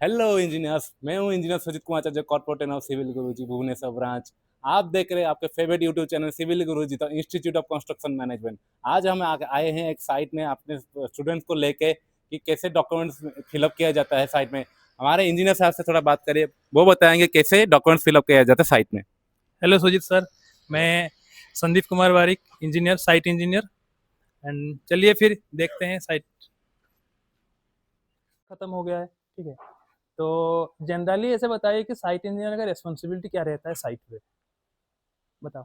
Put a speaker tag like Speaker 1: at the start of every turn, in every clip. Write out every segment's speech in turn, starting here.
Speaker 1: Hello engineers, मैं हूं engineer Sujit Kumar Acharya, corporate of civil Guruji Bhubaneswar branch. आप देख रहे हैं आपके favourite YouTube channel civil Guruji the institute of construction management. आज हम आए हैं एक साइट में अपने स्टूडेंट्स को लेके कि कैसे डॉक्यूमेंट्स फिलअप किया जाता है साइट में। हमारे इंजीनियर साहब से थोड़ा बात करिए, वो बताएंगे कैसे डॉक्यूमेंट्स फिलअप किया जाता है साइट में।
Speaker 2: Hello Sujeet sir. मैं संदीप कुमार वारिक, इंजीनियर, साइट इंजीनियर। एंड चलिए फिर देखते हैं। साइट खत्म हो गया है, ठीक है। तो जनरली ऐसे बताइए कि साइट इंजीनियर का रेस्पॉन्सिबिलिटी क्या रहता है साइट पे, बताओ।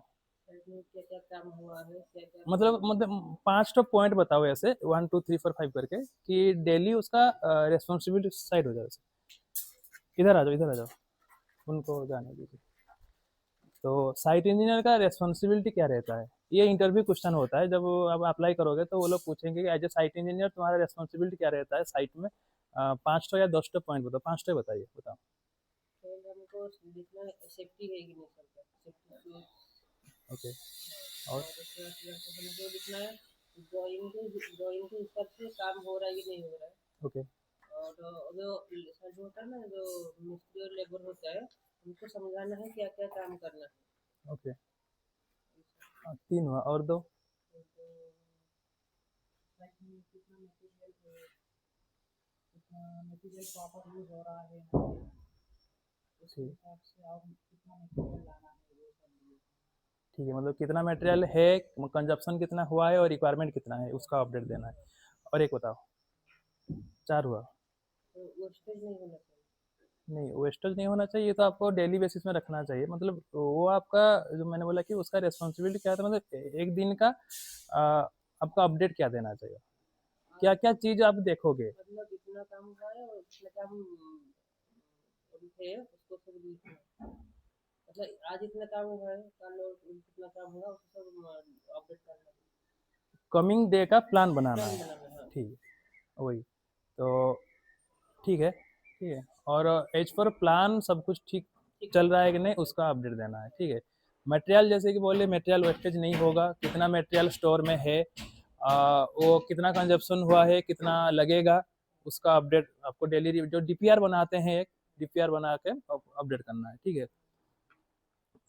Speaker 3: क्या क्या काम हुआ है, क्या क्या
Speaker 2: मतलब 5 पॉइंट बताओ ऐसे 1 2 3 4 5 करके कि डेली उसका रेस्पॉन्सिबिलिटी साइड हो जाए। इधर आ जाओ, इधर आ जाओ, उनको जाने दीजिए। तो साइट इंजीनियर का रेस्पॉन्सिबिलिटी क्या रहता है, ये इंटरव्यू क्वेश्चन होता है। जब आप अप्लाई करोगे तो वो लोग पूछेंगे कि एज ए साइट इंजीनियर तुम्हारा रेस्पॉन्सिबिलिटी क्या रहता है साइट में। 5 या 10 पॉइंट बताओ, 5 बताइए, बताओ।
Speaker 3: तो हमको देखना सेफ्टी है कि नहीं सबका सेफ्टी।
Speaker 2: ओके। और
Speaker 3: और उसके बाद फिर हमको लिखना है ड्राइंग के हिसाब से काम हो रहा है कि नहीं हो रहा है।
Speaker 2: ओके।
Speaker 3: और जो सर जो होता है ना, जो मिस्त्री और लेबर होता है, उनको समझाना है क्या क्या काम करना है।
Speaker 2: ओके। 3 हुआ, और 2।
Speaker 3: तो कितना मटेरियल है, कितना मटेरियल प्रॉपर यूज हो रहा है नहीं, उसके
Speaker 2: ठीक,
Speaker 3: हिसाब से और कितना मटेरियल लाना है वो सब।
Speaker 2: ठीक है। मतलब कितना मटेरियल है, कंजप्शन कितना हुआ है और रिक्वायरमेंट कितना है, उसका अपडेट देना है। और एक बताओ, 4 हुआ।
Speaker 3: तो वेस्टेज नहीं होना चाहिए।
Speaker 2: नहीं, वेस्टेज नहीं होना चाहिए। ये तो आपको डेली बेसिस में रखना चाहिए। मतलब वो आपका, जो मैंने बोला कि उसका रेस्पॉन्सिबिलिटी क्या था, मतलब एक दिन का आपका अपडेट क्या देना चाहिए, क्या क्या चीज आप देखोगे।
Speaker 3: मतलब इतना काम हुआ है और इतना काम अभी है उसको सब लिखना है। मतलब आज इतना काम हुआ है, कल और कितना काम हुआ उसको सब अपडेट करना है।
Speaker 2: कमिंग डे का प्लान बनाना
Speaker 3: प्लान
Speaker 2: है,
Speaker 3: बनाना है, हाँ।
Speaker 2: ठीक है। वही तो, ठीक है, ठीक है। और एज पर प्लान सब कुछ ठीक
Speaker 3: ठीक
Speaker 2: चल
Speaker 3: है।
Speaker 2: रहा है कि नहीं, उसका अपडेट देना है, ठीक है। मटेरियल जैसे कि बोले, मटेरियल वेस्टेज नहीं होगा, कितना मटेरियल स्टोर में है, वो कितना कंजप्शन हुआ है, कितना लगेगा, उसका अपडेट आपको डेली जो डीपीआर बनाते हैं, एक डीपीआर बना के अपडेट करना है, ठीक है।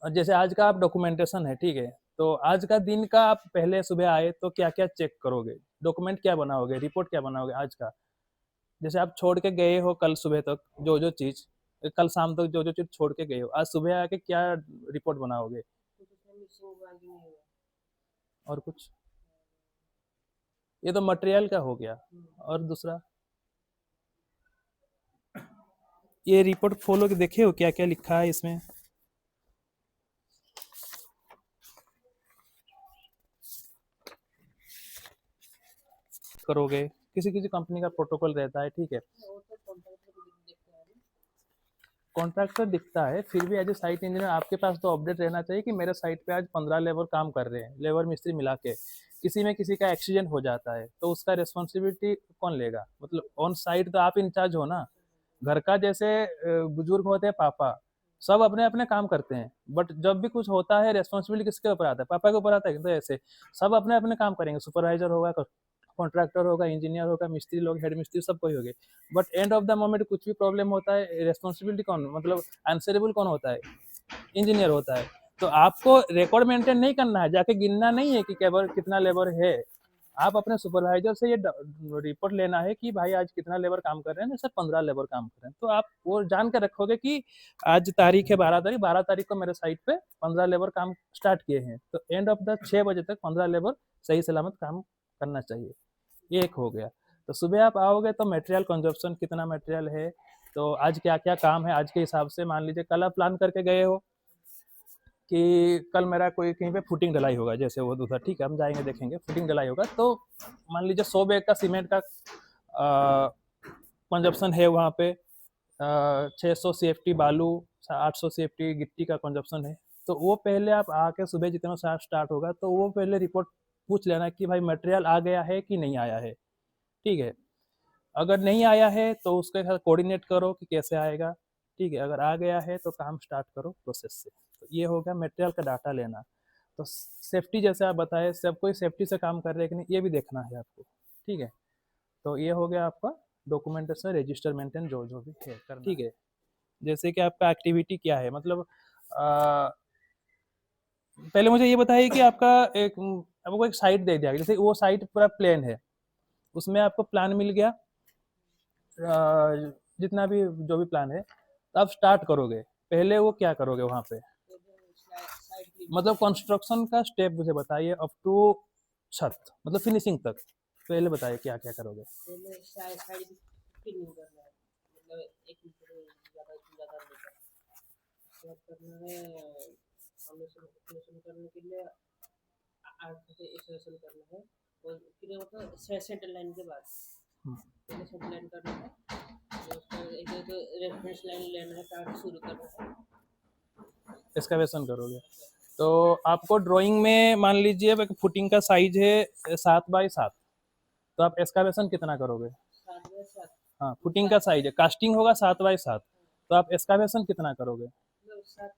Speaker 2: और जैसे आज का आप डॉक्यूमेंटेशन है, ठीक है। तो आज का दिन का आप पहले सुबह आए तो क्या क्या चेक करोगे, डॉक्यूमेंट क्या बनाओगे, रिपोर्ट क्या बनाओगे आज का। जैसे आप छोड़ के गए हो कल सुबह तक जो जो चीज, कल शाम तक जो जो चीज छोड़ के गए हो, आज सुबह आके क्या रिपोर्ट बनाओगे।
Speaker 3: कुछ उसमें मिसिंग हुआ कि नहीं हुआ।
Speaker 2: और कुछ, ये तो मटेरियल का हो गया।
Speaker 3: हम्म।
Speaker 2: और दूसरा, ये रिपोर्ट फॉलो के देखे हो क्या क्या लिखा है इसमें। करोगे, किसी किसी कंपनी का प्रोटोकॉल रहता है, ठीक है।
Speaker 3: वो तो कॉन्ट्रैक्टर को देखते हैं ना।
Speaker 2: कॉन्ट्रैक्टर दिखता है, फिर भी एज ए साइट इंजीनियर आपके पास तो अपडेट रहना चाहिए कि मेरे साइट पे आज 15 लेबर काम कर रहे हैं, लेबर मिस्त्री मिला के। किसी में किसी का एक्सीडेंट हो जाता है तो उसका रिस्पॉन्सिबिलिटी कौन लेगा। मतलब ऑन साइट तो आप इंचार्ज हो ना, घर का। जैसे बुजुर्ग होते हैं पापा, सब अपने अपने काम करते हैं, बट जब भी कुछ होता है रेस्पॉन्सिबिलिटी किसके ऊपर आता है, पापा के ऊपर आता है। तो ऐसे सब अपने अपने काम करेंगे, सुपरवाइजर होगा, कॉन्ट्रैक्टर होगा, इंजीनियर होगा, मिस्त्री लोग, हेड मिस्त्री, सब कोई होंगे। But end of the moment कुछ भी प्रॉब्लम होता है, रेस्पॉन्सिबिलिटी कौन, मतलब आंसरेबल कौन होता है, इंजीनियर होता है। तो आपको रिकॉर्ड मेंटेन नहीं करना है, जाके गिनना नहीं है कि केवल कितना लेबर है। आप अपने सुपरवाइजर से ये रिपोर्ट लेना है कि भाई आज कितना लेबर काम कर रहे हैं, सर 15 लेबर काम कर रहे हैं। तो आप वो जान के रखोगे कि आज तारीख है 12 तारीख, 12 तारीख को मेरे साइट पे 15 लेबर काम स्टार्ट किए हैं, तो एंड ऑफ द 6 बजे तक 15 लेबर सही सलामत काम करना चाहिए। ये एक हो गया। तो सुबह आप आओगे तो मटेरियल कंजप्शन कितना मटेरियल है, तो आज क्या क्या काम है, आज के हिसाब से मान लीजिए कल आप प्लान करके गए हो कि कल मेरा कोई कहीं पे फुटिंग डलाई होगा, जैसे वो दूसरा, ठीक है, हम जाएंगे देखेंगे फुटिंग डलाई होगा। तो मान लीजिए 100 बैग का सीमेंट का कंजप्शन है वहाँ पे, 600 सीएफटी बालू, 800 सीएफटी गिट्टी का कंजप्शन है। तो वो पहले आप आके सुबह जितना स्टार्ट होगा तो वो पहले रिपोर्ट पूछ लेना कि भाई मटेरियल आ गया है कि नहीं आया है, ठीक है। अगर नहीं आया है तो उसके साथ कोऑर्डिनेट करो कि कैसे आएगा, ठीक है। अगर आ गया है तो काम स्टार्ट करो प्रोसेस से। तो ये हो गया मटेरियल का डाटा लेना। तो सेफ्टी जैसे आप बताए, सब कोई सेफ्टी से काम कर रहे हैं कि नहीं, ये भी देखना है आपको, ठीक है। तो ये हो गया आपका डॉक्यूमेंटेशन, रजिस्टर, मेंटेन, जो जो भी है करना, ठीक है। जैसे कि आपका एक्टिविटी क्या है, मतलब पहले मुझे ये बताइए कि आपको एक साइट दे दिया गया, जैसे वो साइट पूरा प्लेन है, उसमें आपको प्लान मिल गया, जितना भी जो भी प्लान है, तो आप स्टार्ट करोगे, पहले वो क्या करोगे वहाँ पे,
Speaker 3: तो जो साइड की
Speaker 2: मतलब कंस्ट्रक्शन का स्टेप मुझे बताइए अप टू छत, मतलब फिनिशिंग तक, पहले बताइए क्या क्या करोगे।
Speaker 3: पहले साइड की फिलिंग करना है, मतलब एक मीटर ज़्यादा लेकर स्टार्ट करना है। फाउंडेशन करने के लिए आर्ट से एक्सटेंशन करना है, और फिर मतलब सेंटर लाइन के बाद पहले सेंटर लाइन करना है, फिर उसका एक रेफरेंस लाइन लेना है, कार्ड शुरू करना है।
Speaker 2: एक्सकवेशन करोगे, तो आपको ड्राइंग में मान लीजिए फुटिंग का साइज है 7x7, तो आप एक्सकवेशन कितना करोगे।
Speaker 3: 7x7
Speaker 2: हाँ, फुटिंग का साइज है, कास्टिंग होगा 7x7, तो आप एक्सकवेशन कितना करोगे।
Speaker 3: मतलब 7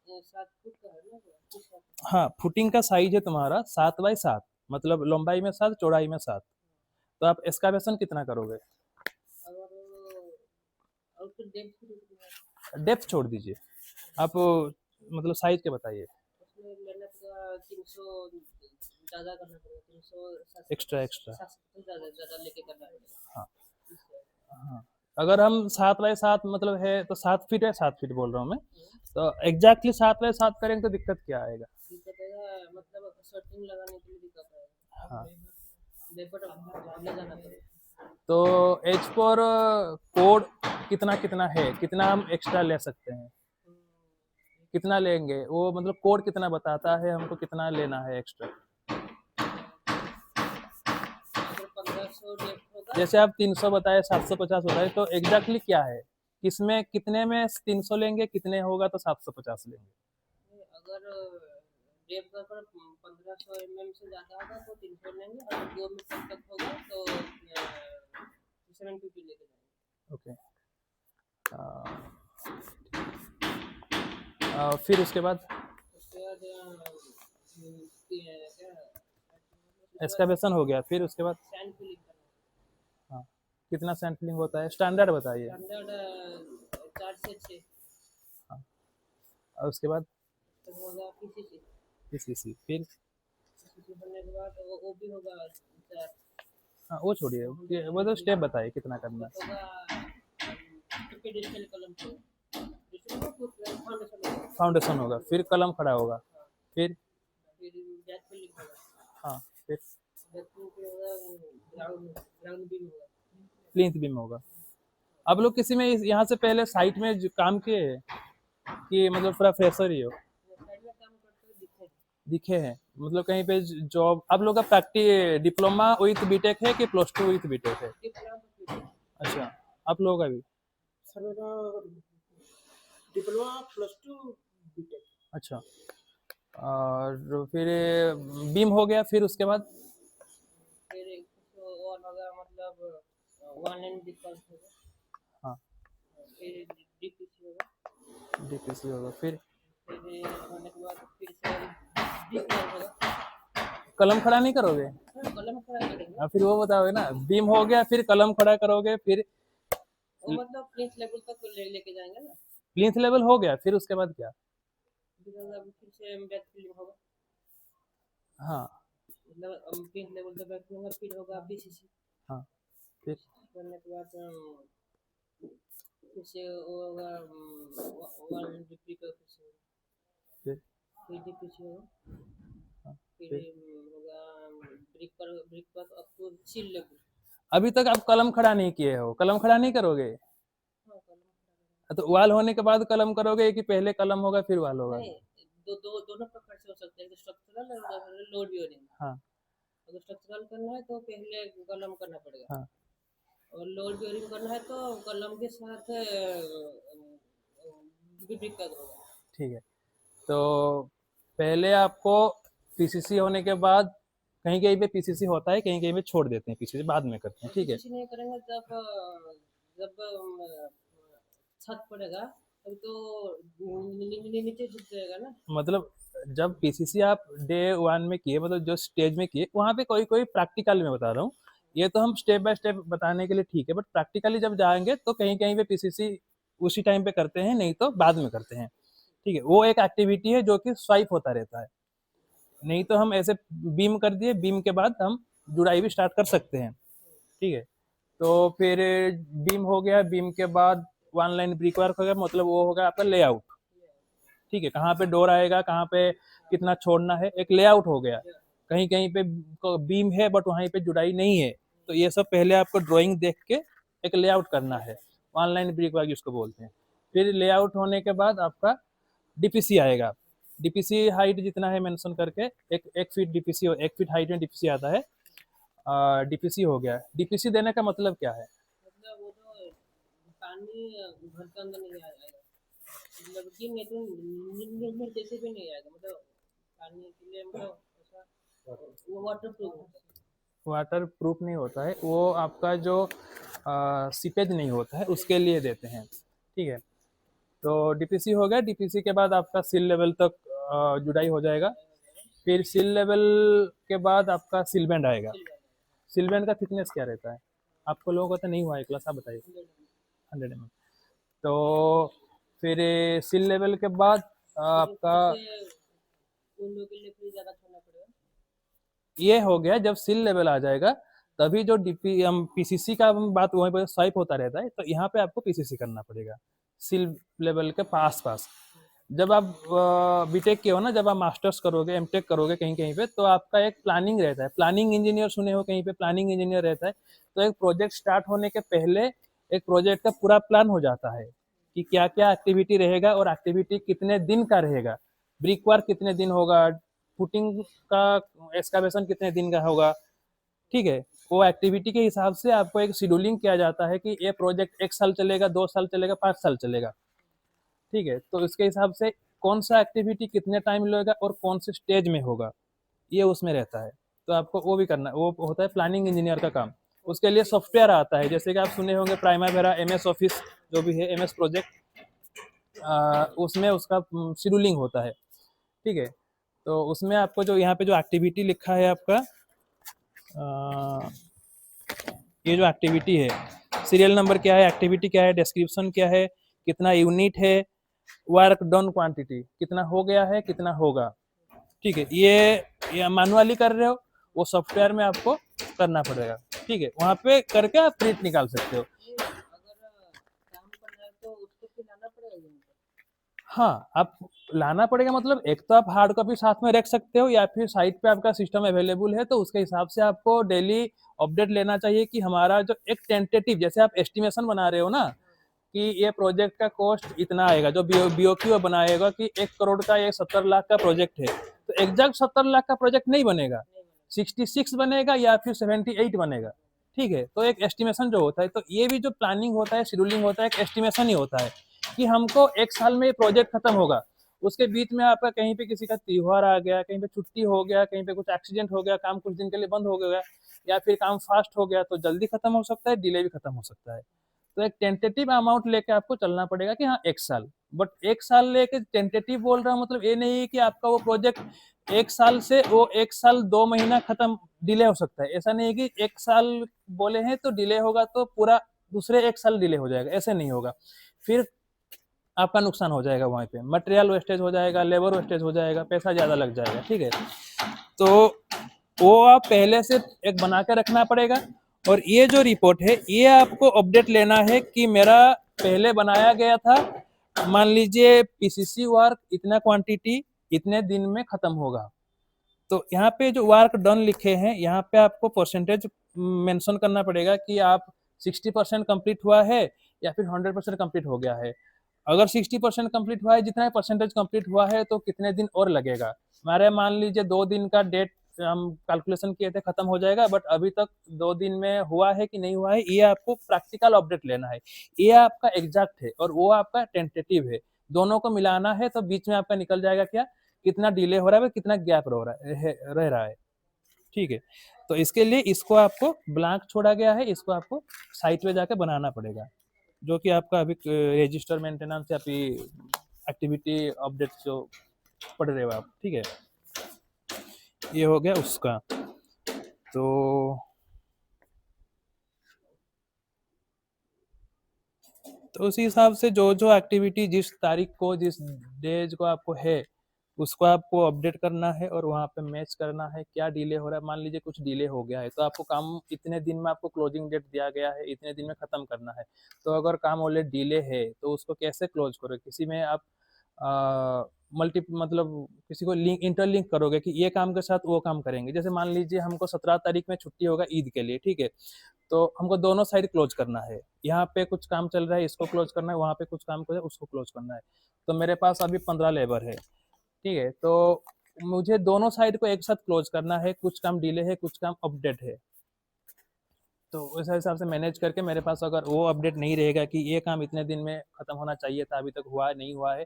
Speaker 3: फुट का है ना, तो 7
Speaker 2: हाँ, फुटिंग का साइज है तुम्हारा 7x7, मतलब लंबाई में 7, चौड़ाई में 7, तो आप एक्सकवेशन कितना करोगे।
Speaker 3: और फिर
Speaker 2: डेप्थ छोड़ दीजिए, आप मतलब साइज के बताइए,
Speaker 3: उसमें लेना पड़ेगा 300 ज़्यादा करना पड़ेगा, 300
Speaker 2: एक्स्ट्रा एक्स्ट्रा।
Speaker 3: 700 ज़्यादा लेके करना पड़ेगा।
Speaker 2: हाँ
Speaker 3: इससे
Speaker 2: हाँ, अगर हम 7x7 मतलब है तो 7 फीट है, 7 फीट बोल रहा हूँ मैं, तो एग्जैक्टली 7x7 करेंगे तो दिक्कत क्या आएगा।
Speaker 3: दिक्कत है, मतलब शर्टिंग लगाने के लिए दिक्कत है,
Speaker 2: हाँ,
Speaker 3: लेबर ले जाना पड़ेगा।
Speaker 2: तो एच पर कोड कितना कितना है, कितना हम एक्स्ट्रा ले सकते हैं, कितना लेंगे वो, मतलब कोड कितना बताता है हमको कितना लेना है एक्स्ट्रा।
Speaker 3: अगर 1500 डेप्थ होगा,
Speaker 2: जैसे आप 300 बताए, 750 बताए, तो एग्जैक्टली क्या है, किसमें कितने में 300 लेंगे, कितने होगा तो 750 लेंगे।
Speaker 3: अगर डेप्थ अगर 1500 mm से ज़्यादा होगा तो 300 लेंगे, अगर 2 मीटर तक होगा तो 750 लेके जाएंगे।
Speaker 2: ओके, फिर उसके बाद
Speaker 3: उसके बाद क्या
Speaker 2: एक्सकवेशन हो गया, फिर उसके बाद
Speaker 3: सैंड फिलिंग करना है।
Speaker 2: हाँ, कितना सैंड फिलिंग होता है, स्टैंडर्ड बताइए।
Speaker 3: स्टैंडर्ड 4 से 6
Speaker 2: हाँ, और उसके बाद
Speaker 3: तक होगा पीसीसी।
Speaker 2: पीसीसी, फिर
Speaker 3: पीसीसी बनने के बाद वो भी होगा 4,
Speaker 2: हाँ वो छोड़िए, वो तो स्टेप बताइए कितना करना है।
Speaker 3: होगा डिजिटल कलम को फाउंडेशन होगा,
Speaker 2: फाउंडेशन होगा, फिर कलम खड़ा होगा, फिर
Speaker 3: फिर बैक फिलिंग होगा,
Speaker 2: हाँ, फिर
Speaker 3: बैक फिलिंग पे होगा ग्राउंड बीम होगा।
Speaker 2: प्लिंथ बीम होगा। आप लोग किसी में यहाँ से पहले साइट में जो काम किए हैं कि मतलब पूरा फ्रेशर ही हो,
Speaker 3: साइड में काम करते हुए दिखे
Speaker 2: दिखे हैं, मतलब कहीं पे जॉब, आप लोग का प्रैक्टिस डिप्लोमा विथ बीटेक है कि +2 विथ बीटेक है।
Speaker 3: डिप्लोमा।
Speaker 2: अच्छा, आप लोगों का भी।
Speaker 3: सर मेरा डिप्लोमा +2 बीटेक।
Speaker 2: अच्छा, और फिर बीम हो गया, फिर उसके बाद
Speaker 3: फिर कुछ और होगा, मतलब 1 लाइन डिफरेंस होगा,
Speaker 2: हाँ,
Speaker 3: फिर डीपीसी होगा,
Speaker 2: डीपीसी होगा, फिर
Speaker 3: होने के बाद फिर से डीपीआर होगा।
Speaker 2: कलम खड़ा नहीं करोगे।
Speaker 3: हाँ, कलम खड़ा करेंगे,
Speaker 2: फिर वो बताओगे ना, बीम हो गया, फिर कलम खड़ा करोगे, फिर
Speaker 3: वो मतलब प्लेस लेवल तक लेके जाएंगे ना।
Speaker 2: प्लिंथ लेवल हो गया, फिर उसके बाद क्या।
Speaker 3: फिर से बैक फिलिंग होगा,
Speaker 2: हाँ
Speaker 3: मतलब प्लेस लेवल तक बैक फिलिंग होगा, फिर होगा बीसीसी।
Speaker 2: हाँ, फिर
Speaker 3: करने के बाद फिर से वो होगा 1 डिग्री का, फिर डीपीसी होगा,
Speaker 2: हाँ,
Speaker 3: फिर
Speaker 2: फिर
Speaker 3: होगा ब्रिक पर अप टू सील लेवल।
Speaker 2: अभी तक आप कलम खड़ा नहीं किए हो, कलम खड़ा नहीं करोगे,
Speaker 3: हाँ, कलम
Speaker 2: तो वाल होने के बाद कलम करोगे कि पहले कलम होगा फिर वाल होगा।
Speaker 3: नहीं, दोनों प्रकार से हो सकते हैं, स्ट्रक्चरल और लोड बेयरिंग।
Speaker 2: हाँ
Speaker 3: अगर स्ट्रक्चरल करना है तो पहले कलम करना पड़ेगा,
Speaker 2: हाँ,
Speaker 3: और लोड बेयरिंग करना है तो कलम के साथ ब्रिक का होगा।
Speaker 2: ठीक है, तो पहले आपको पीसीसी होने के बाद कहीं कहीं पे पीसीसी होता है, कहीं कहीं पे छोड़ देते हैं, पीसीसी बाद में करते हैं, ठीक है।
Speaker 3: पीसीसी नहीं करेंगे जब जब छत पड़ेगा तब तो नीचे झुक जाएगा ना।
Speaker 2: मतलब जब पीसीसी आप डे 1 में किए, मतलब जो स्टेज में किए, वहाँ पे कोई कोई प्रैक्टिकल में बता रहा हूँ, ये तो हम स्टेप बाय स्टेप बताने के लिए ठीक है, बट प्रैक्टिकली जब जाएंगे तो कहीं कहीं पे पीसीसी उसी टाइम पे करते हैं, नहीं तो बाद में करते हैं। ठीक है, वो एक एक्टिविटी है जो कि स्वाइप होता रहता है, नहीं तो हम ऐसे बीम कर दिए, बीम के बाद हम जुड़ाई भी स्टार्ट कर सकते हैं। ठीक है, तो फिर बीम हो गया, बीम के बाद वन लाइन ब्रिक वर्क हो गया, मतलब वो हो गया आपका लेआउट। ठीक है, कहाँ पे डोर आएगा, कहाँ पे कितना छोड़ना है, एक लेआउट हो गया। कहीं कहीं पे बीम है बट वहीं पे जुड़ाई नहीं है, तो ये सब पहले आपको ड्राइंग देख के एक लेआउट करना है, वन लाइन ब्रिक वर्क जिसको बोलते हैं। फिर लेआउट होने के बाद आपका डीपीसी आएगा। डीपीसी हाइट जितना है मेंशन करके, एक फीट डीपीसी, एक फीट हाइट में डीपीसी आता है। डीपीसी हो गया। डीपीसी देने का मतलब क्या है?
Speaker 3: मतलब वो तो पानी घर के अंदर नहीं आएगा, मतलब कि जैसे भी नहीं आएगा, मतलब पानी के लिए मतलब ऐसा वो वाटर प्रूफ होता है।
Speaker 2: वाटर प्रूफ नहीं होता है वो, आपका जो सीपेज नहीं होता है उसके लिए देते हैं। ठीक है, तो डीपीसी हो गया। डीपीसी के बाद आपका सिल लेवल तक जुड़ाई हो जाएगा। फिर सिल लेवल के बाद आपका सिल बैंड आएगा। सिल बैंड का थिकनेस क्या रहता है? आपको लोगों को तो नहीं हुआ है क्लास, आप बताइए। 100 mm। तो फिर सिल लेवल के बाद आपका
Speaker 3: उन लोगों के लिए फिर ज्यादा छोड़ना पड़ेगा।
Speaker 2: ये हो गया। जब सिल लेवल आ जाएगा तभी जो डीपी हम पीसीसी का बात वहीं पर स्वाइप होता रहता है, तो यहाँ पे आपको पीसीसी करना पड़ेगा सिल लेवल के पास पास। जब आप बीटेक के हो ना, जब आप मास्टर्स करोगे, एमटेक करोगे कहीं कहीं पे, तो आपका एक प्लानिंग रहता है। प्लानिंग इंजीनियर सुने हो कहीं पे? प्लानिंग इंजीनियर रहता है। तो एक प्रोजेक्ट स्टार्ट होने के पहले एक प्रोजेक्ट का पूरा प्लान हो जाता है कि क्या क्या एक्टिविटी रहेगा और एक्टिविटी कितने दिन का रहेगा, ब्रिक वर्क कितने दिन होगा, फुटिंग का एक्सकावेशन कितने दिन का होगा। ठीक है, वो एक्टिविटी के हिसाब से आपको एक शेड्यूलिंग किया जाता है कि ये प्रोजेक्ट 1 साल चलेगा, 2 साल चलेगा, 5 साल चलेगा। ठीक है, तो इसके हिसाब से कौन सा एक्टिविटी कितने टाइम लगेगा और कौन से स्टेज में होगा, ये उसमें रहता है। तो आपको वो भी करना, वो होता है प्लानिंग इंजीनियर का काम। उसके लिए सॉफ्टवेयर आता है, जैसे कि आप सुने होंगे प्राइमावेरा, एमएस ऑफिस, जो भी है एमएस प्रोजेक्ट, उसमें उसका शेड्यूलिंग होता है। ठीक है, तो उसमें आपको जो यहाँ पे जो एक्टिविटी लिखा है आपका, ये जो एक्टिविटी है, सीरियल नंबर क्या है, एक्टिविटी क्या है, डिस्क्रिप्शन क्या है, कितना यूनिट है, वर्क डन क्वांटिटी कितना हो गया है, कितना होगा। ठीक है, ये मैनुअली कर रहे हो, वो सॉफ्टवेयर में आपको करना पड़ेगा। ठीक है, वहाँ पे करके आप प्रिंट निकाल सकते हो।
Speaker 3: अगर काम करना है तो उसको फिर लाना पड़ेगा यहाँ पे।
Speaker 2: हाँ, आप लाना पड़ेगा, मतलब एक तो आप हार्ड कॉपी साथ में रख सकते हो, या फिर साइट पे आपका सिस्टम अवेलेबल है तो उसके हिसाब से आपको डेली अपडेट लेना चाहिए कि हमारा जो एक टेंटेटिव, जैसे आप एस्टिमेशन बना रहे हो ना कि ये प्रोजेक्ट का कॉस्ट इतना आएगा, जो बीओक्यू बनाएगा कि 1 करोड़ का, ये 70 लाख का प्रोजेक्ट है, तो एग्जैक्ट 70 लाख का प्रोजेक्ट नहीं बनेगा, 66 बनेगा या फिर 78 बनेगा। ठीक है, तो एक एस्टिमेशन जो होता है, तो ये भी जो प्लानिंग होता है, शेड्यूलिंग होता है, एक एस्टिमेशन ही होता है कि हमको 1 साल में ये प्रोजेक्ट खत्म होगा। उसके बीच में आपका कहीं पे किसी का त्योहार आ गया, कहीं पे छुट्टी हो गया, कहीं पे कुछ एक्सीडेंट हो गया, काम कुछ दिन के लिए बंद हो गया, या फिर काम फास्ट हो गया, तो जल्दी खत्म हो सकता है, डिले भी खत्म हो सकता है। तो एक टेंटेटिव अमाउंट लेके आपको चलना पड़ेगा कि हाँ 1 साल, बट 1 साल लेके टेंटेटिव बोल रहा हूँ, मतलब ये नहीं है कि आपका वो प्रोजेक्ट 1 साल से वो 1 साल 2 महीना खत्म डिले हो सकता है। ऐसा नहीं है कि 1 साल बोले हैं तो डिले होगा तो पूरा दूसरे 1 साल डिले हो जाएगा, ऐसे नहीं होगा। फिर आपका नुकसान हो जाएगा, वहाँ पे मटेरियल वेस्टेज हो जाएगा, लेबर वेस्टेज हो जाएगा, पैसा ज़्यादा लग जाएगा। ठीक है, तो वो आप पहले से एक बना के रखना पड़ेगा। और ये जो रिपोर्ट है, ये आपको अपडेट लेना है कि मेरा पहले बनाया गया था, मान लीजिए पीसीसी वर्क इतना क्वांटिटी इतने दिन में खत्म होगा, तो यहाँ पे जो वर्क डन लिखे हैं, यहाँ पे आपको परसेंटेज मेंशन करना पड़ेगा कि आप 60% कंप्लीट हुआ है या फिर 100% कंप्लीट हो गया है। अगर 60% कंप्लीट हुआ है, जितना परसेंटेज कंप्लीट हुआ है, तो कितने दिन और लगेगा। हमारे मान लीजिए 2 दिन का डेट हम कैलकुलेशन किए थे, खत्म हो जाएगा, बट अभी तक 2 दिन में हुआ है कि नहीं हुआ है, ये आपको प्रैक्टिकल अपडेट लेना है। ये आपका एग्जैक्ट है और वो आपका टेंटेटिव है, दोनों को मिलाना है, तो बीच में आपका निकल जाएगा क्या, कितना डिले हो रहा है, कितना गैप रह रहा है। ठीक है, तो इसके लिए इसको आपको ब्लैंक छोड़ा गया है, इसको आपको साइट पे जाके बनाना पड़ेगा, जो कि आपका अभी रजिस्टर मेंटेनेंस या फिर एक्टिविटी अपडेट जो पढ़ रहे हो आप। ठीक है, ये हो गया उसका। तो तो उसी हिसाब से जो जो एक्टिविटी जिस तारीख को जिस डेज को आपको है उसको आपको अपडेट करना है और वहाँ पे मैच करना है क्या डिले हो रहा है। मान लीजिए कुछ डिले हो गया है तो आपको काम इतने दिन में आपको क्लोजिंग डेट दिया गया है, इतने दिन में ख़त्म करना है। तो अगर काम ऑलरेडी डिले है तो उसको कैसे क्लोज करोगे? किसी में आप मल्टी मतलब किसी को लिंक इंटरलिंक करोगे कि ये काम के साथ वो काम करेंगे। जैसे मान लीजिए हमको 17 तारीख में छुट्टी होगा ईद के लिए, ठीक है? तो हमको दोनों साइड क्लोज करना है। यहाँ पे कुछ काम चल रहा है, इसको क्लोज करना है, वहाँ पे कुछ काम कर रहा है, उसको क्लोज करना है। तो मेरे पास अभी 15 लेबर है, ठीक है? तो मुझे दोनों साइड को एक साथ क्लोज करना है, कुछ काम डिले है, कुछ काम अपडेट है। तो उस हिसाब से मैनेज करके मेरे पास अगर वो अपडेट नहीं रहेगा कि ये काम इतने दिन में ख़त्म होना चाहिए था, अभी तक हुआ नहीं हुआ है,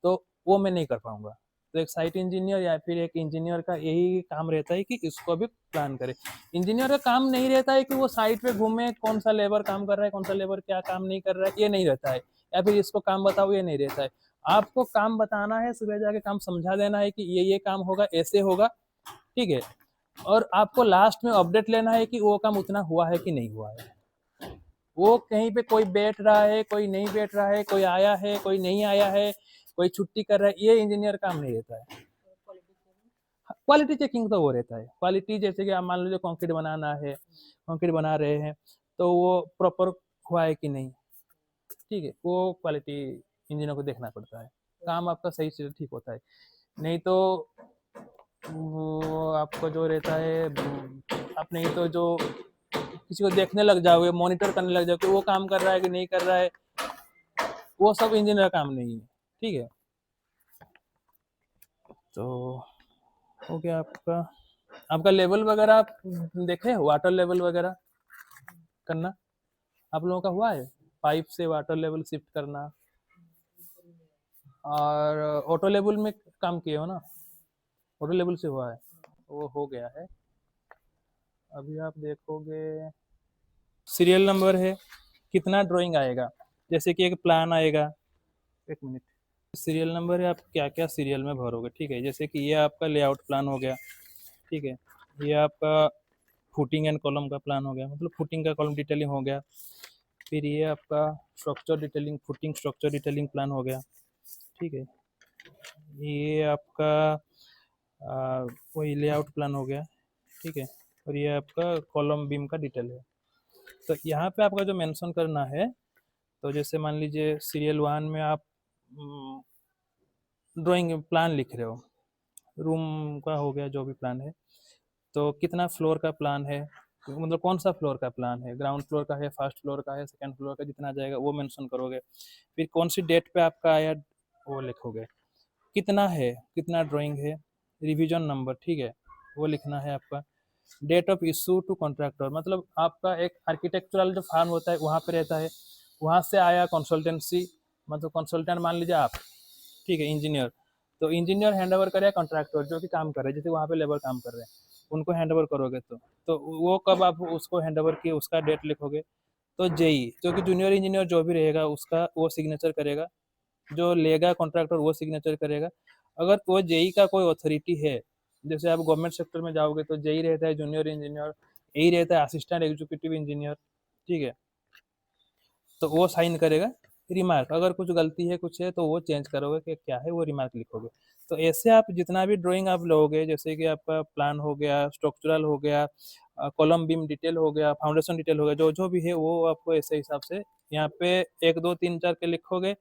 Speaker 2: तो वो मैं नहीं कर पाऊँगा। तो एक साइट इंजीनियर या फिर एक इंजीनियर का यही काम रहता है कि इसको भी प्लान करे। इंजीनियर का काम नहीं रहता है कि वो साइट पे घूमे, कौन सा लेबर काम कर रहा है, कौन सा लेबर क्या काम नहीं कर रहा है, ये नहीं रहता है। या फिर इसको काम बताओ, ये नहीं रहता है। आपको काम बताना है, सुबह जाके काम समझा देना है कि ये काम होगा, ऐसे होगा, ठीक है? और आपको लास्ट में अपडेट लेना है कि वो काम उतना हुआ है कि नहीं हुआ है। वो कहीं पे कोई बैठ रहा है, कोई नहीं बैठ रहा है, कोई आया है, कोई नहीं आया है, कोई छुट्टी कर रहा है, ये इंजीनियर काम नहीं रहता है। क्वालिटी चेकिंग तो वो रहता है। क्वालिटी जैसे कि आप मान लीजिए कंक्रीट बनाना है, कंक्रीट बना रहे हैं, तो वो प्रॉपर हुआ है कि नहीं, ठीक है? वो क्वालिटी इंजीनियर को देखना पड़ता है। काम आपका सही से ठीक होता है। नहीं तो वो आपको जो रहता है आप नहीं तो जो किसी को देखने लग जाओगे, मॉनिटर करने लग जाओगे, वो काम कर रहा है कि नहीं कर रहा है, वो सब इंजीनियर का काम नहीं है, ठीक है? तो हो गया आपका। आपका लेवल वगैरह आप देखे वाटर लेवल वगैरह करना आप लोगों का हुआ है? पाइप से वाटर लेवल शिफ्ट करना और ऑटो लेवल में काम किए हो ना? ऑटो लेवल से हुआ है, वो हो गया है। अभी आप देखोगे सीरियल नंबर है, कितना ड्राइंग आएगा, जैसे कि एक प्लान आएगा, एक मिनट, सीरियल नंबर है, आप क्या क्या सीरियल में भरोगे, ठीक है? जैसे कि ये आपका लेआउट प्लान हो गया, ठीक है? ये आपका फुटिंग एंड कॉलम का प्लान हो गया, मतलब फुटिंग का कॉलम डिटेलिंग हो गया। फिर ये आपका structure detailing, footing structure detailing plan हो गया, ठीक है? ये आपका वही लेआउट प्लान हो गया, ठीक है? और ये आपका कॉलम बीम का डिटेल है। तो यहाँ पे आपका जो मेंशन करना है, तो जैसे मान लीजिए सीरियल 1 में आप ड्राइंग प्लान लिख रहे हो, रूम का हो गया जो भी प्लान है, तो कितना फ्लोर का प्लान है, मतलब कौन सा फ्लोर का प्लान है, ग्राउंड फ्लोर का है, फर्स्ट फ्लोर का है, सेकंड फ्लोर का, जितना जाएगा वो मेंशन करोगे। फिर कौन सी डेट पे आपका आया वो लिखोगे, कितना है, कितना ड्राइंग है, रिवीजन नंबर, ठीक है? वो लिखना है आपका। Date of issue to contractor, मतलब आपका एक आर्किटेक्चरल जो फार्म होता है वहाँ पे रहता है, वहाँ से आया कंसल्टेंसी, मतलब कंसल्टेंट मान लीजिए आप, ठीक है? इंजीनियर, तो इंजीनियर हैंड ओवर करे कॉन्ट्रैक्टर जो कि काम कर रहे हैं, जैसे वहाँ पे लेबर काम कर रहे हैं, उनको हैंड ओवर करोगे तो वो कब आप उसको हैंड ओवर किए उसका डेट लिखोगे। तो जेई जो कि जूनियर इंजीनियर जो भी रहेगा उसका वो सिग्नेचर करेगा, जो लेगा कॉन्ट्रैक्टर वो सिग्नेचर करेगा। अगर वो जेई का कोई अथॉरिटी है, जैसे आप गवर्नमेंट सेक्टर में जाओगे तो जेई रहता है जूनियर इंजीनियर, यही रहता है असिस्टेंट एग्जीक्यूटिव इंजीनियर, ठीक है? तो वो साइन करेगा। रिमार्क अगर कुछ गलती है कुछ है तो वो चेंज करोगे कि क्या है, वो रिमार्क लिखोगे। तो ऐसे आप जितना भी ड्राइंग आप लोगे, जैसे कि आपका प्लान हो गया, स्ट्रक्चरल हो गया, कॉलम बीम डिटेल हो गया, फाउंडेशन डिटेल हो गया, जो जो भी है वो आपको ऐसे हिसाब से यहाँ पे 1 2 3 4 के लिखोगे।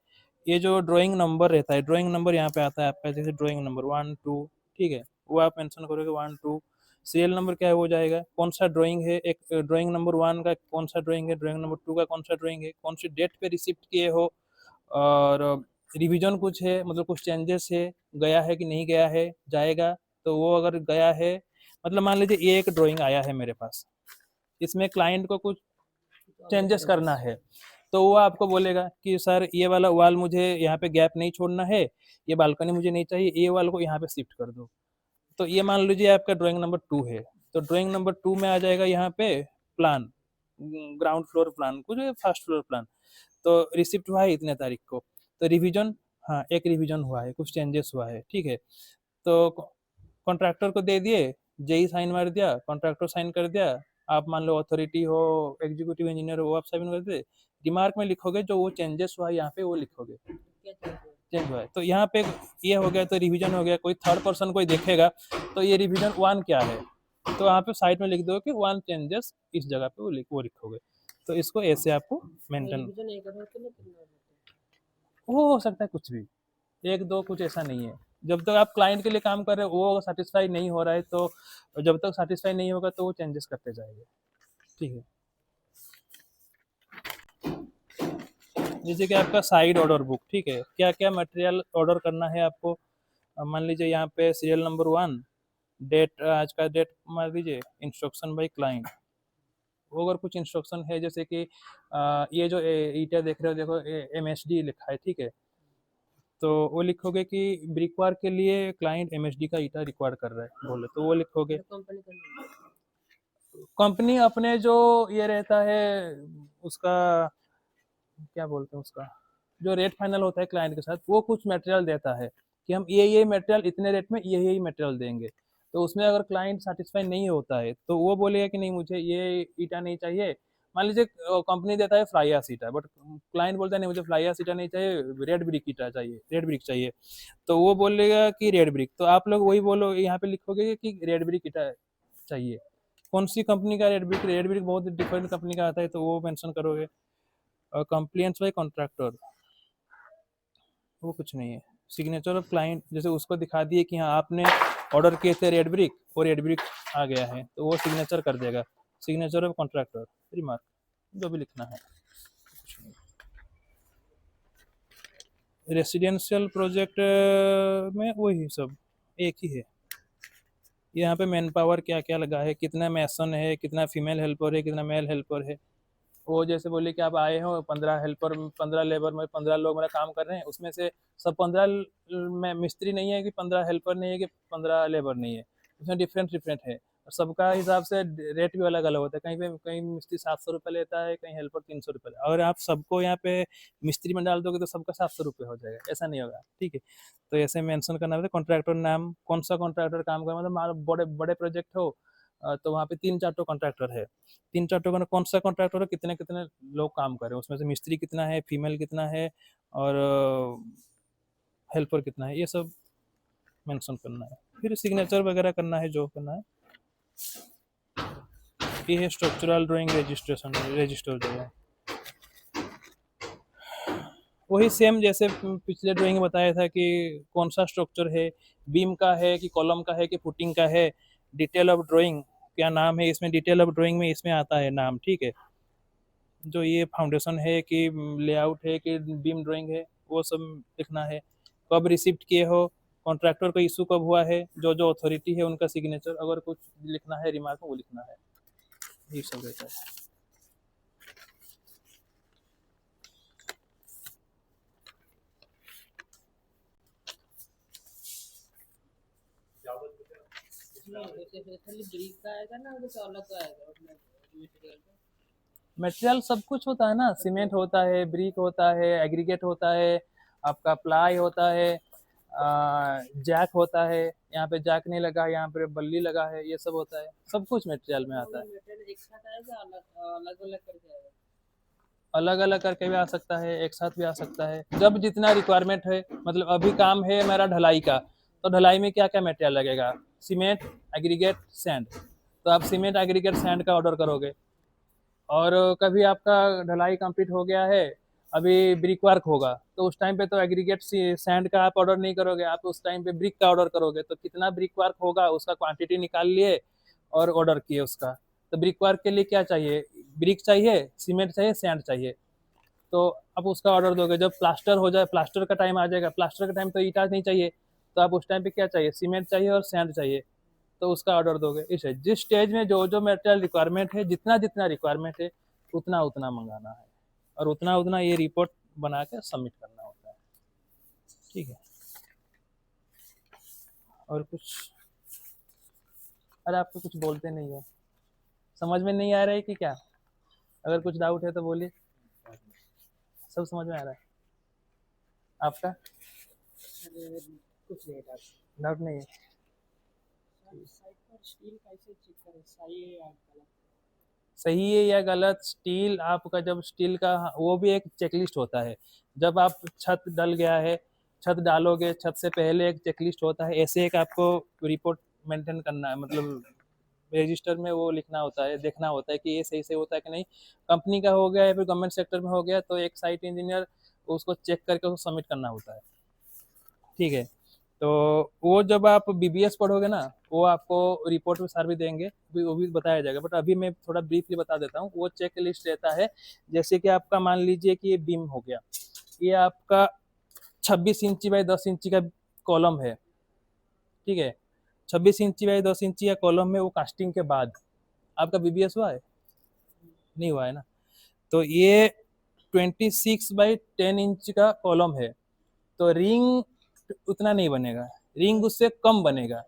Speaker 2: ये जो ड्राइंग नंबर रहता है, ड्राइंग नंबर यहाँ पे आता है आपका, जैसे ड्राइंग नंबर 1 2, ठीक है? वो आप मेंशन करोगे 1 2। सीरियल नंबर क्या है हो जाएगा, कौन सा ड्राइंग है, एक ड्राइंग नंबर 1 का कौन सा ड्राइंग है, ड्राइंग नंबर 2 का कौन सा ड्राइंग है, कौन सी डेट पे रिसिप्ट किए हो, और रिवीजन कुछ है, मतलब कुछ चेंजेस है, गया है कि नहीं गया है, जाएगा। तो वो अगर गया है, मतलब मान लीजिए ये एक ड्राइंग आया है मेरे पास, इसमें क्लाइंट को कुछ चेंजेस करना है, तो वो आपको बोलेगा कि सर ये वाला वाल मुझे यहाँ पे गैप नहीं छोड़ना है, ये बालकनी मुझे नहीं चाहिए, ये वाल को यहाँ पे शिफ्ट कर दो। तो ये मान लीजिए आपका ड्राइंग नंबर 2 है, तो ड्राइंग नंबर 2 में आ जाएगा यहाँ पे प्लान, ग्राउंड फ्लोर प्लान, कुछ फर्स्ट फ्लोर प्लान। तो रिसिप्ट हुआ है इतने तारीख को, तो रिवीजन, हाँ एक रिवीजन हुआ है, कुछ चेंजेस हुआ है, ठीक है? तो कॉन्ट्रैक्टर को दे दिए, जेई साइन मार दिया, कॉन्ट्रैक्टर साइन कर दिया, आप मान लो अथॉरिटी हो, एग्जीक्यूटिव इंजीनियर हो, वो आप सबमिट करते, रिमार्क में लिखोगे जो वो चेंजेस हुआ है यहाँ पे वो लिखोगे,
Speaker 3: क्या चाहिए?
Speaker 2: चेंज हुआ है। तो यहाँ पे ये हो गया तो रिवीजन हो गया, कोई थर्ड पर्सन कोई देखेगा तो ये रिवीजन 1 क्या है, तो यहाँ पे साइड में लिख दो कि 1 चेंजेस इस जगह पे वो लिखोगे। तो इसको ऐसे आपको मेंटेन,
Speaker 3: रिवीजन एक होता है तो नहीं करना होता?
Speaker 2: वो हो सकता है कुछ भी, 1-2 कुछ ऐसा नहीं है। जब तक आप क्लाइंट के लिए काम कर रहे हो वो सेटिस्फाई नहीं हो रहा है तो जब तक सेटिस्फाई नहीं होगा तो वो चेंजेस करते जाएंगे, ठीक है। जैसे कि आपका साइड ऑर्डर बुक, ठीक है, क्या क्या मटेरियल ऑर्डर करना है आपको। मान लीजिए यहाँ पे सीरियल नंबर 1, डेट, आज का डेट मान लीजिए, इंस्ट्रक्शन बाय क्लाइंट, वो अगर कुछ इंस्ट्रक्शन है जैसे कि ये जो ईटा देख रहे हो, देखो MSD लिखा है, ठीक है, तो वो लिखोगे कि ब्रिकवार के लिए क्लाइंट MSD का ईटा रिक्वायर कर रहा है बोले तो वो लिखोगे।
Speaker 3: कंपनी करनी
Speaker 2: कंपनी अपने जो ये रहता है उसका, क्या बोलते हैं उसका, जो रेट फाइनल होता है क्लाइंट के साथ, वो कुछ मटेरियल देता है कि हम ये मटेरियल इतने रेट में ये मटेरियल देंगे। तो उसमें अगर क्लाइंट सेटिस्फाई नहीं होता है तो वो बोलेगा कि नहीं मुझे ये ईटा नहीं चाहिए। मान लीजिए कंपनी देता है फ्लाई एश ईटा, बट क्लाइंट बोलता है नहीं मुझे फ्लाई एश ईटा नहीं चाहिए, रेड ब्रिक ईटा चाहिए, रेड ब्रिक चाहिए। तो वो बोलेगा कि रेड ब्रिक, तो आप लोग वही बोलो, यहाँ पे लिखोगे कि रेड ब्रिक ईटा चाहिए। कौन सी कंपनी का रेड ब्रिक, रेड ब्रिक बहुत डिफरेंट कंपनी का आता है तो वो मेंशन करोगे। और कंप्लेंट्स बाय कॉन्ट्रैक्टर, वो कुछ नहीं है। सिग्नेचर ऑफ क्लाइंट, जैसे उसको दिखा दिए कि हाँ आपने ऑर्डर किए थे रेड ब्रिक और रेड ब्रिक आ गया है तो वो सिग्नेचर कर देगा। सिग्नेचर ऑफ कॉन्ट्रैक्टर, रिमार्क, जो भी लिखना है, कुछ नहीं। रेसिडेंशियल प्रोजेक्ट में वही सब एक ही है। यहाँ पे मैन पावर क्या क्या लगा है, कितना मैसन है, कितना फीमेल हेल्पर है, कितना मेल हेल्पर है। वो जैसे बोले कि आप आए हो 15 हेल्पर, 15 लेबर में 15 लोग मेरा काम कर रहे हैं, उसमें से सब 15 में मिस्त्री नहीं है कि 15 हेल्पर नहीं है कि 15 लेबर नहीं है, उसमें डिफरेंट डिफरेंट है। और सबका हिसाब से रेट भी अलग अलग होता है, कहीं पे कहीं मिस्त्री 700 रुपये लेता है, कहीं हेल्पर 300 रुपये। अगर आप सबको यहाँ पे मिस्त्री में डाल दोगे तो सबका 700 रुपये हो जाएगा, ऐसा नहीं होगा, ठीक है। तो ऐसे मेंशन करना होता है। कॉन्ट्रैक्टर नाम, कौन सा कॉन्ट्रैक्टर काम कर, मतलब बड़े बड़े प्रोजेक्ट हो तो वहाँ पे 3-4 कॉन्ट्रैक्टर है, 3-4 का कौन सा कॉन्ट्रैक्टर है, कितने कितने लोग काम कर रहे हैं, उसमें से मिस्त्री कितना है, फीमेल कितना है और हेल्पर कितना है, ये सब मेंशन करना है। फिर सिग्नेचर वगैरह करना है जो करना है। ये है स्ट्रक्चरल ड्राइंग रजिस्ट्रेशन, रजिस्टर जो है वही सेम जैसे पिछले ड्राइंग में बताया था कि कौन सा स्ट्रक्चर है, बीम का है कि कॉलम का है कि फुटिंग का है। डिटेल ऑफ ड्राइंग क्या नाम है, इसमें डिटेल ऑफ ड्राइंग में इसमें आता है नाम, ठीक है। जो ये फाउंडेशन है कि लेआउट है कि बीम ड्राइंग है, वो सब लिखना है। कब रिसिप्ट किए हो, कॉन्ट्रैक्टर का इशू कब हुआ है, जो जो अथॉरिटी है उनका सिग्नेचर, अगर कुछ लिखना है रिमार्क में वो लिखना है, ये सब रहता है।
Speaker 3: जैसे खाली ब्रिक का आएगा ना, कुछ अलग का आएगा मतलब मटेरियल का?
Speaker 2: मटेरियल सब कुछ होता है ना, सीमेंट होता है, ब्रिक होता है, एग्रीगेट होता है, आपका प्लाई होता है, जैक होता है, यहाँ पे जैक नहीं लगा, यहाँ पे बल्ली लगा है, ये सब होता है, सब कुछ मटेरियल में आता है।
Speaker 3: मटेरियल एक साथ आएगा, अलग अलग अलग करके आएगा?
Speaker 2: अलग अलग करके भी आ सकता है, एक साथ भी आ सकता है, जब जितना रिक्वायरमेंट है। मतलब अभी काम है मेरा ढलाई का, तो ढलाई में क्या क्या मटेरियल लगेगा, सीमेंट, एग्रीगेट, सैंड, तो आप सीमेंट एग्रीगेट सैंड का ऑर्डर करोगे। और कभी आपका ढलाई कंप्लीट हो गया है, अभी ब्रिक वर्क होगा, तो उस टाइम पे तो एग्रीगेट सैंड का आप ऑर्डर नहीं करोगे, आप उस टाइम पे ब्रिक का ऑर्डर करोगे। तो कितना ब्रिक वर्क होगा उसका क्वांटिटी निकाल लिए और ऑर्डर किए उसका। तो ब्रिक वर्क के लिए क्या चाहिए, ब्रिक चाहिए, सीमेंट चाहिए, सैंड चाहिए, तो आप उसका ऑर्डर दोगे। जब प्लास्टर हो जाए, प्लास्टर का टाइम आ जाएगा, प्लास्टर का टाइम तो ईटा नहीं चाहिए, तो आप उस टाइम पे क्या चाहिए, सीमेंट चाहिए और सैंड चाहिए, तो उसका ऑर्डर दोगे। इस जिस स्टेज में जो जो मटेरियल रिक्वायरमेंट है, जितना जितना रिक्वायरमेंट है उतना उतना मंगाना है, और उतना उतना ये रिपोर्ट बना के सबमिट करना होता है, ठीक है। और कुछ, अरे आप तो कुछ बोलते नहीं हो, समझ में नहीं आ रहा है कि क्या? अगर कुछ डाउट है तो बोलिए, सब समझ में आ रहा है आपका?
Speaker 3: अरे, कुछ नहीं था।
Speaker 2: डाउट नहीं है?
Speaker 3: साइड पर स्टील कैसे चेक करें, सही है या गलत?
Speaker 2: सही है या गलत, स्टील आपका जब स्टील का वो भी एक चेकलिस्ट होता है। जब आप छत डल गया है, छत डालोगे, छत से पहले एक चेकलिस्ट होता है, ऐसे एक आपको रिपोर्ट मेंटेन करना है, मतलब रजिस्टर में वो लिखना होता है, देखना होता है कि ये सही से होता है कि नहीं। कंपनी का हो गया या फिर गवर्नमेंट सेक्टर में हो गया तो एक साइट इंजीनियर उसको चेक करके उसको सबमिट करना होता है, ठीक है। तो वो जब आप बीबीएस पढ़ोगे ना, वो आपको रिपोर्ट में सार भी देंगे, वो भी बताया जाएगा, बट अभी मैं थोड़ा ब्रीफली बता देता हूँ। वो चेक लिस्ट रहता है, जैसे कि आपका मान लीजिए कि ये बीम हो गया, ये आपका 26 इंची बाई 10 इंची का कॉलम है, ठीक है। 26 इंची बाई 10 इंची का कॉलम में वो कास्टिंग के बाद आपका बीबीएस हुआ है, नहीं हुआ है ना। तो ये 26 बाई 10 इंच का कॉलम है, तो रिंग उतना नहीं बनेगा, रिंग उससे कम बनेगा,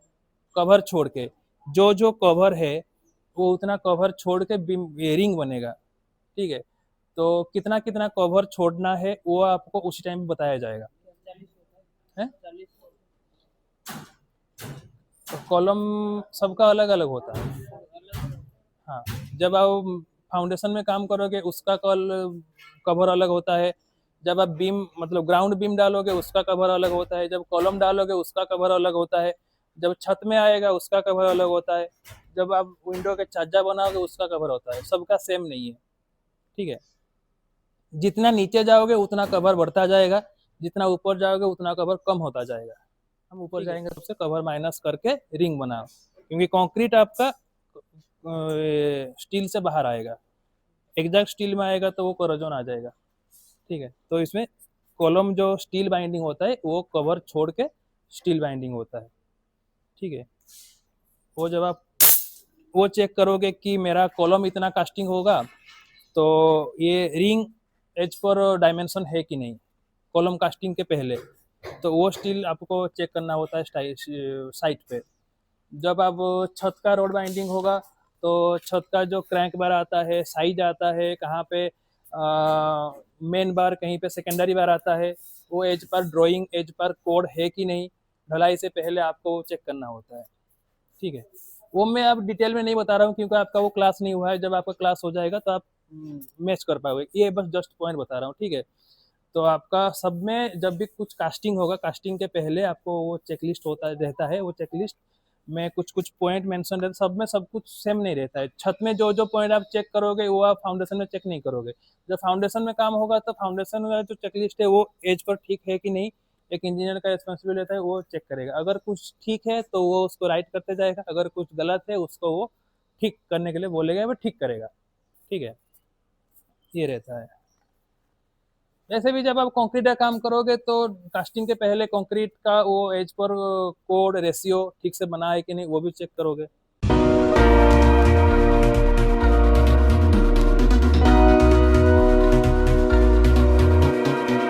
Speaker 2: कवर छोड़ के। जो जो कवर है वो उतना कवर छोड़ के रिंग बनेगा, ठीक है। तो कितना कितना कवर छोड़ना है वो आपको उसी टाइम बताया जाएगा।
Speaker 3: 40 होता
Speaker 2: है
Speaker 3: है, 40
Speaker 2: तो कॉलम सबका अलग अलग होता है।
Speaker 3: अलग
Speaker 2: हाँ, जब आप फाउंडेशन में काम करोगे उसका कवर अलग होता है। जब आप बीम मतलब ग्राउंड बीम डालोगे उसका कवर अलग होता है। जब कॉलम डालोगे उसका कवर अलग होता है। जब छत में आएगा उसका कवर अलग होता है। जब आप विंडो के छज्जा बनाओगे उसका कवर होता है। सबका सेम नहीं है, ठीक है। जितना नीचे जाओगे उतना कवर बढ़ता जाएगा, जितना ऊपर जाओगे उतना कवर कम होता जाएगा। हम ऊपर
Speaker 3: ठीक है।
Speaker 2: जाएंगे सबसे कवर माइनस करके रिंग बनाओ, क्योंकि कंक्रीट आपका स्टील से बाहर आएगा। एग्जैक्ट स्टील में आएगा तो वो कोरोजन आ जाएगा, ठीक है। तो इसमें कॉलम जो स्टील बाइंडिंग होता है वो कवर छोड़ के स्टील बाइंडिंग होता है, ठीक है। वो जब आप वो चेक करोगे कि मेरा कॉलम इतना कास्टिंग होगा तो ये रिंग एज पर डायमेंशन है कि नहीं कॉलम कास्टिंग के पहले, तो वो स्टील आपको चेक करना होता है साइट पे। जब आप छत का रोड बाइंडिंग होगा तो छत का जो क्रैंक बार आता है, साइज आता है, कहाँ पे मेन बार, कहीं पे सेकेंडरी बार आता है, वो as per drawing as per code है कि नहीं, ढलाई से पहले आपको चेक करना होता है, ठीक है। वो मैं अब डिटेल में नहीं बता रहा हूँ क्योंकि आपका वो क्लास नहीं हुआ है। जब आपका क्लास हो जाएगा तो आप मैच कर पाओगे। ये बस जस्ट पॉइंट बता रहा हूँ, ठीक है। तो आपका सब में जब भी कुछ कास्टिंग होगा, कास्टिंग के पहले आपको वो चेकलिस्ट होता रहता है। वो चेकलिस्ट में कुछ कुछ पॉइंट मेंशन रहता है। सब में सब कुछ सेम नहीं रहता है। छत में जो जो पॉइंट आप चेक करोगे वो आप फाउंडेशन में चेक नहीं करोगे। जब फाउंडेशन में काम होगा तो फाउंडेशन में जो चेकलिस्ट है वो एज पर ठीक है कि नहीं, एक इंजीनियर का रिस्पॉन्सिबिलिटी रहता है, वो चेक करेगा। अगर कुछ ठीक है तो वो उसको राइट करते जाएगा, अगर कुछ गलत है उसको वो ठीक करने के लिए बोलेगा, वो ठीक करेगा, ठीक है। ये रहता है। वैसे भी जब आप कंक्रीट का काम करोगे तो कास्टिंग के पहले कंक्रीट का वो एज पर कोड रेशियो ठीक से बना है कि नहीं वो भी चेक करोगे।